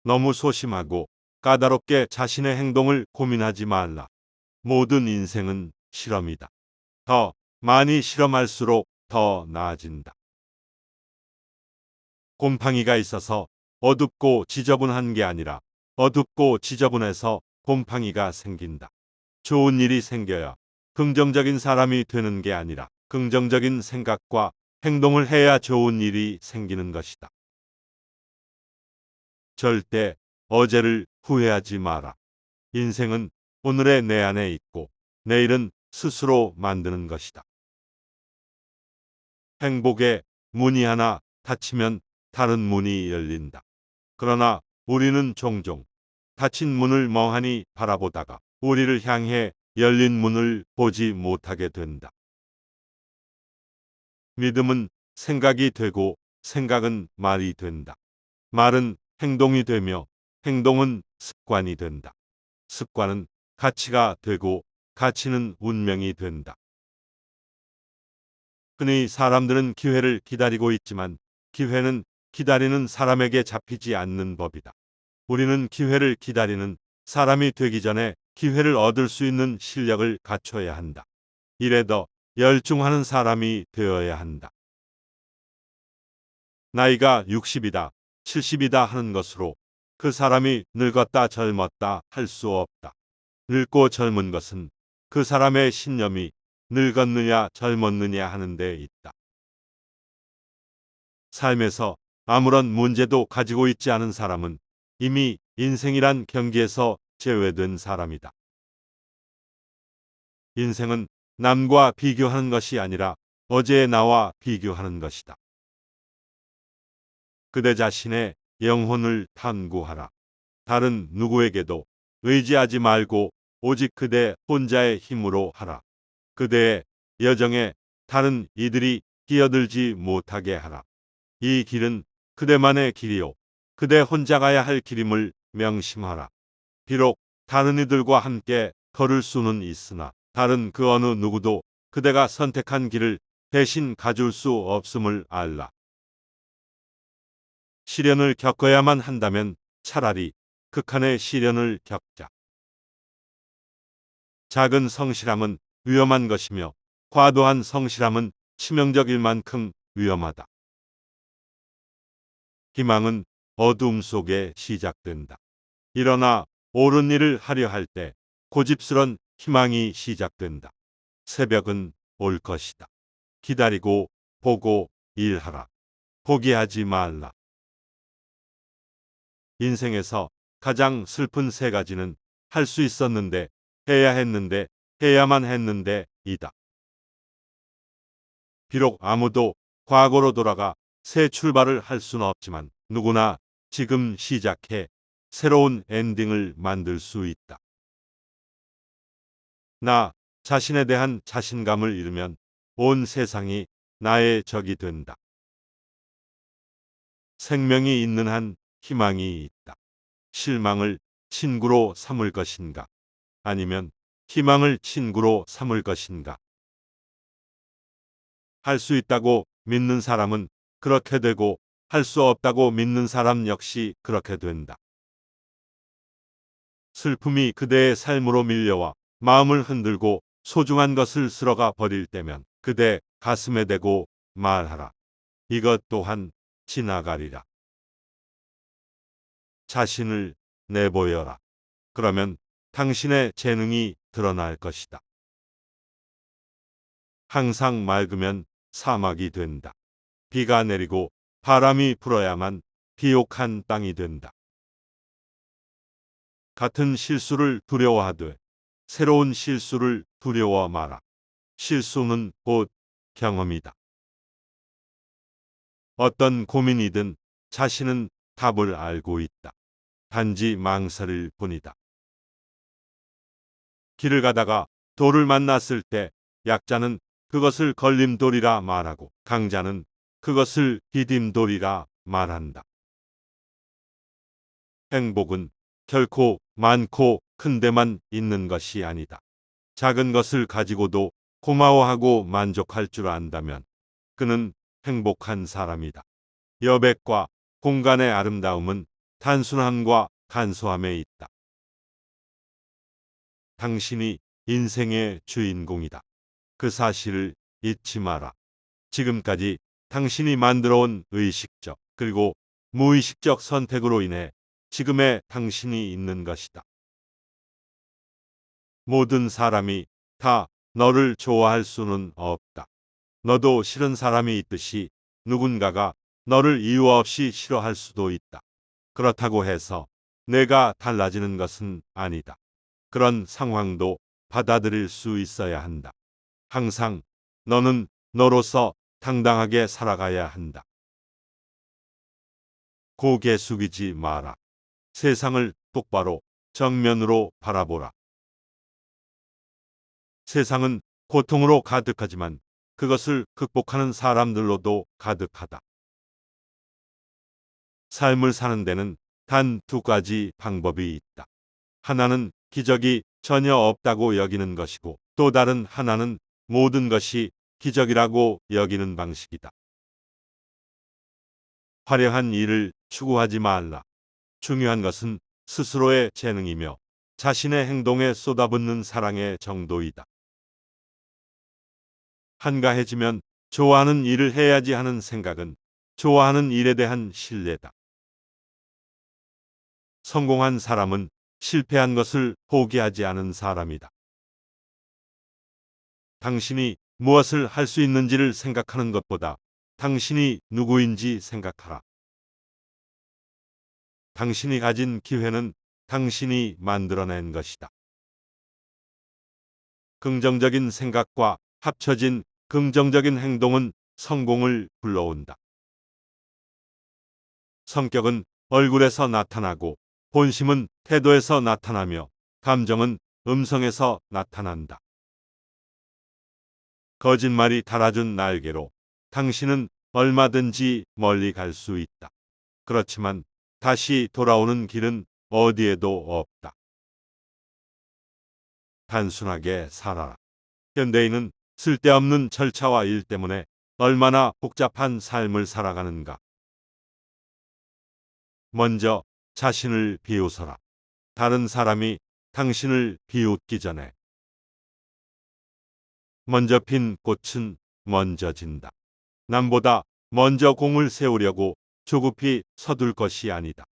너무 소심하고 까다롭게 자신의 행동을 고민하지 말라. 모든 인생은 실험이다. 더 많이 실험할수록 더 나아진다. 곰팡이가 있어서 어둡고 지저분한 게 아니라 어둡고 지저분해서 곰팡이가 생긴다. 좋은 일이 생겨야 긍정적인 사람이 되는 게 아니라 긍정적인 생각과 행동을 해야 좋은 일이 생기는 것이다. 절대 어제를 후회하지 마라. 인생은 오늘의 내 안에 있고 내일은 스스로 만드는 것이다. 행복의 문이 하나 닫히면 다른 문이 열린다. 그러나 우리는 종종 닫힌 문을 멍하니 바라보다가 우리를 향해 열린 문을 보지 못하게 된다. 믿음은 생각이 되고 생각은 말이 된다. 말은 행동이 되며 행동은 습관이 된다. 습관은 가치가 되고 가치는 운명이 된다. 흔히 사람들은 기회를 기다리고 있지만 기회는 기다리는 사람에게 잡히지 않는 법이다. 우리는 기회를 기다리는 사람이 되기 전에 기회를 얻을 수 있는 실력을 갖춰야 한다. 일에 더 열중하는 사람이 되어야 한다. 나이가 60이다, 70이다 하는 것으로 그 사람이 늙었다 젊었다 할 수 없다. 늙고 젊은 것은 그 사람의 신념이 늙었느냐 젊었느냐 하는 데 있다. 삶에서 아무런 문제도 가지고 있지 않은 사람은 이미 인생이란 경기에서 제외된 사람이다. 인생은 남과 비교하는 것이 아니라 어제의 나와 비교하는 것이다. 그대 자신의 영혼을 탐구하라. 다른 누구에게도 의지하지 말고 오직 그대 혼자의 힘으로 하라. 그대의 여정에 다른 이들이 끼어들지 못하게 하라. 이 길은 그대만의 길이요. 그대 혼자 가야 할 길임을 명심하라. 비록 다른 이들과 함께 걸을 수는 있으나 다른 그 어느 누구도 그대가 선택한 길을 대신 가줄 수 없음을 알라. 시련을 겪어야만 한다면 차라리 극한의 시련을 겪자. 작은 성실함은 위험한 것이며 과도한 성실함은 치명적일 만큼 위험하다. 희망은 어둠 속에 시작된다. 일어나 옳은 일을 하려 할 때 고집스런 희망이 시작된다. 새벽은 올 것이다. 기다리고 보고 일하라. 포기하지 말라. 인생에서 가장 슬픈 세 가지는 할 수 있었는데, 해야 했는데, 해야만 했는데 이다. 비록 아무도 과거로 돌아가 새 출발을 할 수는 없지만 누구나 지금 시작해 새로운 엔딩을 만들 수 있다. 나 자신에 대한 자신감을 잃으면 온 세상이 나의 적이 된다. 생명이 있는 한 희망이 있다. 실망을 친구로 삼을 것인가? 아니면 희망을 친구로 삼을 것인가? 할 수 있다고 믿는 사람은 그렇게 되고 할 수 없다고 믿는 사람 역시 그렇게 된다. 슬픔이 그대의 삶으로 밀려와 마음을 흔들고 소중한 것을 쓸어가 버릴 때면 그대 가슴에 대고 말하라. 이것 또한 지나가리라. 자신을 내보여라. 그러면 당신의 재능이 드러날 것이다. 항상 맑으면 사막이 된다. 비가 내리고 바람이 불어야만 비옥한 땅이 된다. 같은 실수를 두려워하되 새로운 실수를 두려워 마라. 실수는 곧 경험이다. 어떤 고민이든 자신은 답을 알고 있다. 단지 망설일 뿐이다. 길을 가다가 돌을 만났을 때 약자는 그것을 걸림돌이라 말하고 강자는 그것을 디딤돌이라 말한다. 행복은 결코 많고 큰 데만 있는 것이 아니다. 작은 것을 가지고도 고마워하고 만족할 줄 안다면 그는 행복한 사람이다. 여백과 공간의 아름다움은 단순함과 간소함에 있다. 당신이 인생의 주인공이다. 그 사실을 잊지 마라. 지금까지 당신이 만들어온 의식적 그리고 무의식적 선택으로 인해 지금의 당신이 있는 것이다. 모든 사람이 다 너를 좋아할 수는 없다. 너도 싫은 사람이 있듯이 누군가가 너를 이유 없이 싫어할 수도 있다. 그렇다고 해서 내가 달라지는 것은 아니다. 그런 상황도 받아들일 수 있어야 한다. 항상 너는 너로서 당당하게 살아가야 한다. 고개 숙이지 마라. 세상을 똑바로 정면으로 바라보라. 세상은 고통으로 가득하지만 그것을 극복하는 사람들로도 가득하다. 삶을 사는 데는 단 두 가지 방법이 있다. 하나는 기적이 전혀 없다고 여기는 것이고 또 다른 하나는 모든 것이 기적이라고 여기는 방식이다. 화려한 일을 추구하지 말라. 중요한 것은 스스로의 재능이며 자신의 행동에 쏟아붓는 사랑의 정도이다. 한가해지면 좋아하는 일을 해야지 하는 생각은 좋아하는 일에 대한 신뢰다. 성공한 사람은 실패한 것을 포기하지 않은 사람이다. 당신이 무엇을 할 수 있는지를 생각하는 것보다 당신이 누구인지 생각하라. 당신이 가진 기회는 당신이 만들어낸 것이다. 긍정적인 생각과 합쳐진 긍정적인 행동은 성공을 불러온다. 성격은 얼굴에서 나타나고 본심은 태도에서 나타나며 감정은 음성에서 나타난다. 거짓말이 달아준 날개로 당신은 얼마든지 멀리 갈 수 있다. 그렇지만 다시 돌아오는 길은 어디에도 없다. 단순하게 살아라. 현대인은 쓸데없는 절차와 일 때문에 얼마나 복잡한 삶을 살아가는가. 먼저 자신을 비웃어라. 다른 사람이 당신을 비웃기 전에 먼저 핀 꽃은 먼저 진다. 남보다 먼저 공을 세우려고 조급히 서둘 것이 아니다.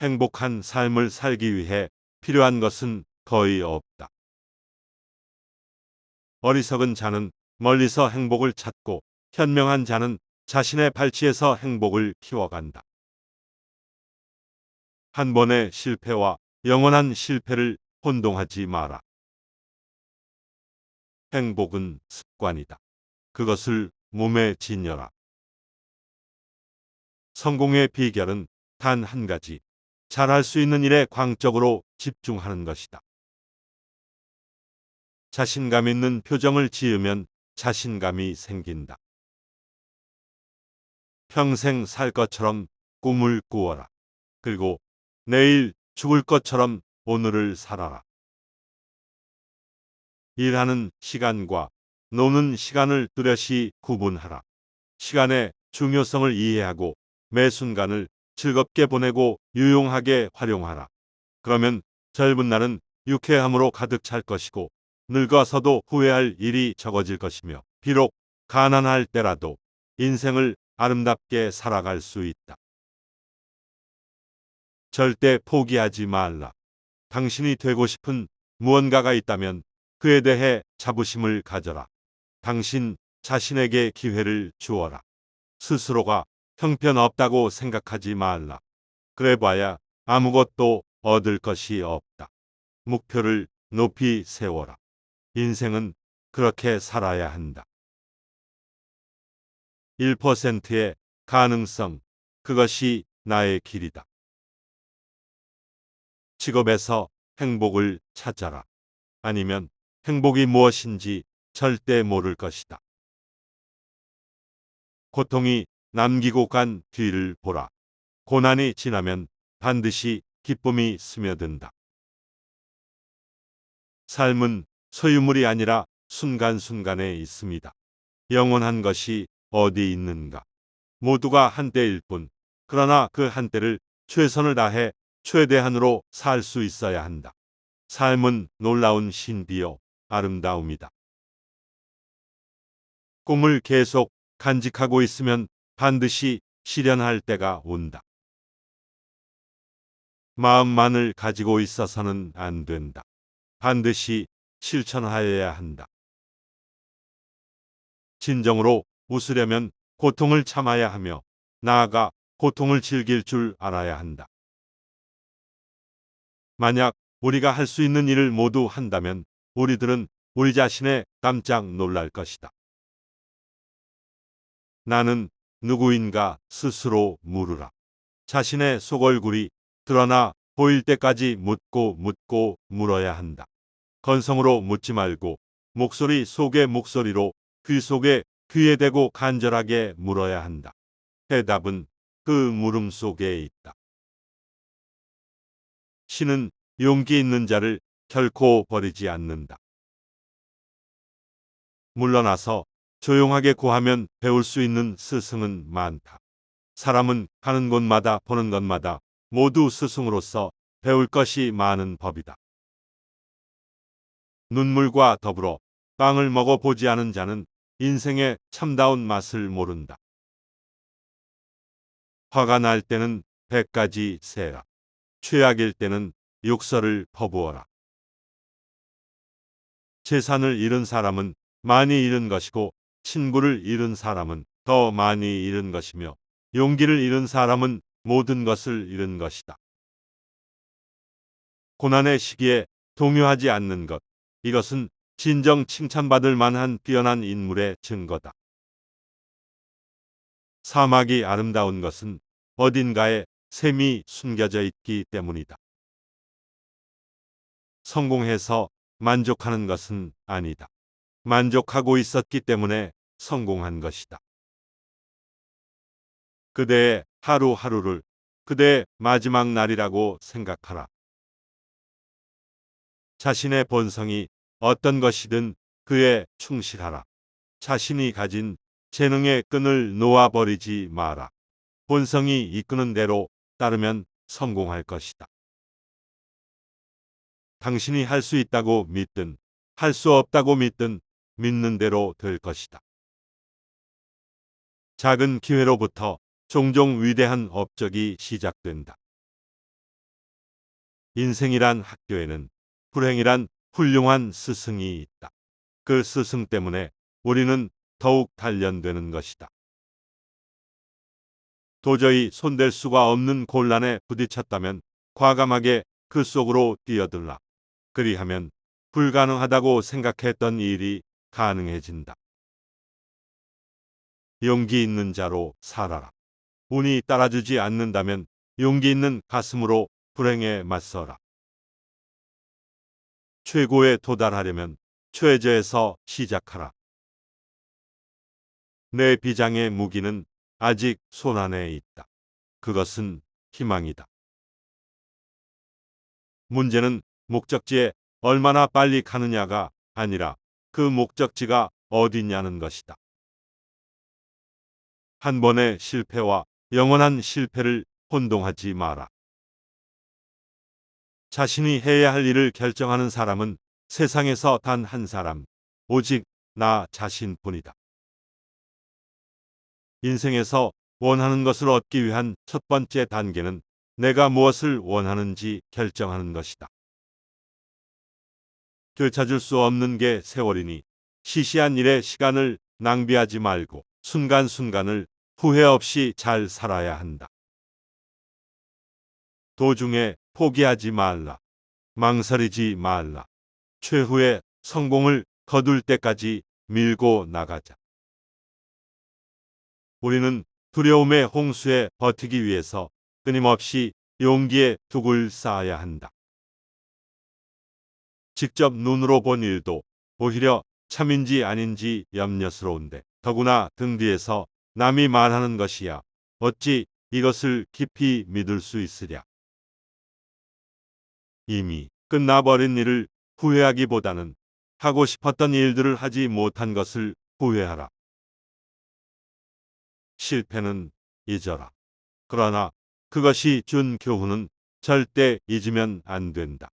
행복한 삶을 살기 위해 필요한 것은 거의 없다. 어리석은 자는 멀리서 행복을 찾고 현명한 자는 자신의 발치에서 행복을 키워간다. 한 번의 실패와 영원한 실패를 혼동하지 마라. 행복은 습관이다. 그것을 몸에 지녀라. 성공의 비결은 단 한 가지. 잘할 수 있는 일에 광적으로 집중하는 것이다. 자신감 있는 표정을 지으면 자신감이 생긴다. 평생 살 것처럼 꿈을 꾸어라. 그리고 내일 죽을 것처럼 오늘을 살아라. 일하는 시간과 노는 시간을 뚜렷이 구분하라. 시간의 중요성을 이해하고 매 순간을 즐겁게 보내고 유용하게 활용하라. 그러면 젊은 날은 유쾌함으로 가득 찰 것이고 늙어서도 후회할 일이 적어질 것이며 비록 가난할 때라도 인생을 아름답게 살아갈 수 있다. 절대 포기하지 말라. 당신이 되고 싶은 무언가가 있다면 그에 대해 자부심을 가져라. 당신 자신에게 기회를 주어라. 스스로가 형편없다고 생각하지 말라. 그래봐야 아무것도 얻을 것이 없다. 목표를 높이 세워라. 인생은 그렇게 살아야 한다. 1%의 가능성, 그것이 나의 길이다. 직업에서 행복을 찾아라. 아니면 행복이 무엇인지 절대 모를 것이다. 고통이 남기고 간 뒤를 보라. 고난이 지나면 반드시 기쁨이 스며든다. 삶은 소유물이 아니라 순간순간에 있습니다. 영원한 것이 어디 있는가? 모두가 한때일 뿐 그러나 그 한때를 최선을 다해 최대한으로 살 수 있어야 한다. 삶은 놀라운 신비요 아름다움이다. 꿈을 계속 간직하고 있으면 반드시 실현할 때가 온다. 마음만을 가지고 있어서는 안 된다. 반드시 실천하여야 한다. 진정으로 웃으려면 고통을 참아야 하며 나아가 고통을 즐길 줄 알아야 한다. 만약 우리가 할 수 있는 일을 모두 한다면 우리들은 우리 자신에 깜짝 놀랄 것이다. 나는 누구인가 스스로 물으라. 자신의 속얼굴이 드러나 보일 때까지 묻고 물어야 한다. 건성으로 묻지 말고 목소리 속의 목소리로 귀 속에 귀에 대고 간절하게 물어야 한다. 해답은 그 물음 속에 있다. 신은 용기 있는 자를 결코 버리지 않는다. 물러나서 조용하게 구하면 배울 수 있는 스승은 많다. 사람은 가는 곳마다 보는 것마다 모두 스승으로서 배울 것이 많은 법이다. 눈물과 더불어 빵을 먹어 보지 않은 자는 인생의 참다운 맛을 모른다. 화가 날 때는 100가지 세라. 최악일 때는 욕설을 퍼부어라. 재산을 잃은 사람은 많이 잃은 것이고 친구를 잃은 사람은 더 많이 잃은 것이며 용기를 잃은 사람은 모든 것을 잃은 것이다. 고난의 시기에 동요하지 않는 것. 이것은 진정 칭찬받을 만한 뛰어난 인물의 증거다. 사막이 아름다운 것은 어딘가에 샘이 숨겨져 있기 때문이다. 성공해서 만족하는 것은 아니다. 만족하고 있었기 때문에 성공한 것이다. 그대의 하루하루를 그대의 마지막 날이라고 생각하라. 자신의 본성이 어떤 것이든 그에 충실하라. 자신이 가진 재능의 끈을 놓아버리지 마라. 본성이 이끄는 대로 따르면 성공할 것이다. 당신이 할 수 있다고 믿든 할 수 없다고 믿든 믿는 대로 될 것이다. 작은 기회로부터 종종 위대한 업적이 시작된다. 인생이란 학교에는 불행이란 훌륭한 스승이 있다. 그 스승 때문에 우리는 더욱 단련되는 것이다. 도저히 손댈 수가 없는 곤란에 부딪혔다면 과감하게 그 속으로 뛰어들라. 그리하면 불가능하다고 생각했던 일이 가능해진다. 용기 있는 자로 살아라. 운이 따라주지 않는다면 용기 있는 가슴으로 불행에 맞서라. 최고에 도달하려면 최저에서 시작하라. 내 비장의 무기는 아직 손안에 있다. 그것은 희망이다. 문제는 목적지에 얼마나 빨리 가느냐가 아니라 그 목적지가 어디냐는 것이다. 한 번의 실패와 영원한 실패를 혼동하지 마라. 자신이 해야 할 일을 결정하는 사람은 세상에서 단 한 사람, 오직 나 자신뿐이다. 인생에서 원하는 것을 얻기 위한 첫 번째 단계는 내가 무엇을 원하는지 결정하는 것이다. 되찾을 수 없는 게 세월이니 시시한 일에 시간을 낭비하지 말고 순간순간을 후회 없이 잘 살아야 한다. 도중에 포기하지 말라. 망설이지 말라. 최후의 성공을 거둘 때까지 밀고 나가자. 우리는 두려움의 홍수에 버티기 위해서 끊임없이 용기의 둑을 쌓아야 한다. 직접 눈으로 본 일도 오히려 참인지 아닌지 염려스러운데 더구나 등 뒤에서 남이 말하는 것이야 어찌 이것을 깊이 믿을 수 있으랴. 이미 끝나버린 일을 후회하기보다는 하고 싶었던 일들을 하지 못한 것을 후회하라. 실패는 잊어라. 그러나 그것이 준 교훈은 절대 잊으면 안 된다.